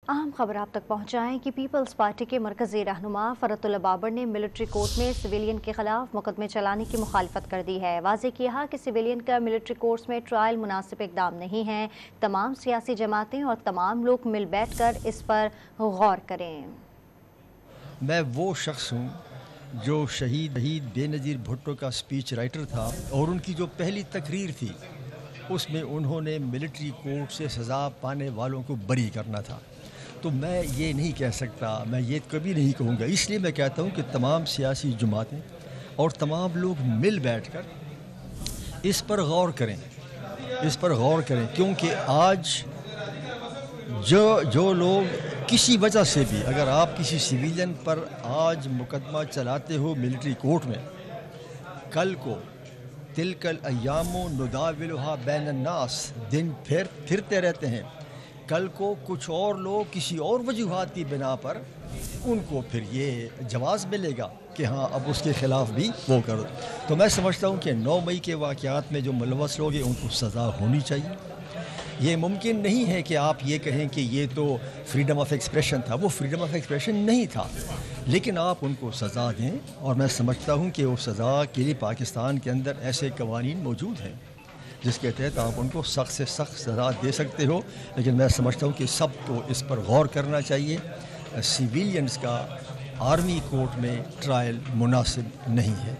اہم خبر آپ تک پہنچائیں کہ پیپلز پارٹی کے مرکزی رہنما فرحت اللہ بابر نے ملٹری کورٹ میں سویلین کے خلاف مقدمے چلانے کی مخالفت کر دی ہے۔ واضح کیا کہ سویلین کا ملٹری کورٹس میں ٹرائل مناسب اقدام نہیں ہے۔ تمام سیاسی جماعتیں اور تمام لوگ مل بیٹھ کر اس پر غور کریں۔ میں وہ شخص ہوں جو شہید بے نظیر بھٹو کا سپیچ رائٹر تھا، اور ان کی جو پہلی تقریر تھی اس میں انہوں نے ملٹری کورٹ سے سزا پانے والوں کو بری کرنا تھا۔ تو میں یہ نہیں کہہ سکتا، میں یہ کبھی نہیں کہوں گا، اس لیے میں کہتا ہوں کہ تمام سیاسی جماعتیں اور تمام لوگ مل بیٹھ کر اس پر غور کریں، کیونکہ آج جو لوگ کسی وجہ سے بھی، اگر آپ کسی سویلین پر آج مقدمہ چلاتے ہو ملٹری کورٹ میں، کل کو تلک الایام نداولھا بین الناس، دن پھرتے رہتے ہیں، کل کو کچھ اور لوگ کسی اور وجوہات کی بنا پر ان کو پھر یہ جواز ملے گا کہ ہاں اب اس کے خلاف بھی وہ کرو۔ تو میں سمجھتا ہوں کہ 9 مئی کے واقعات میں جو ملوث لوگ ہیں ان کو سزا ہونی چاہیے۔ یہ ممکن نہیں ہے کہ آپ یہ کہیں کہ یہ تو فریڈم آف ایکسپریشن تھا، وہ فریڈم آف ایکسپریشن نہیں تھا، لیکن آپ ان کو سزا دیں، اور میں سمجھتا ہوں کہ اس سزا کے لیے پاکستان کے اندر ایسے قوانین موجود ہیں جس کے تحت آپ ان کو سخت سے سخت سزا دے سکتے ہو، لیکن میں سمجھتا ہوں کہ سب کو اس پر غور کرنا چاہیے۔ سویلینز کا آرمی کورٹ میں ٹرائل مناسب نہیں ہے۔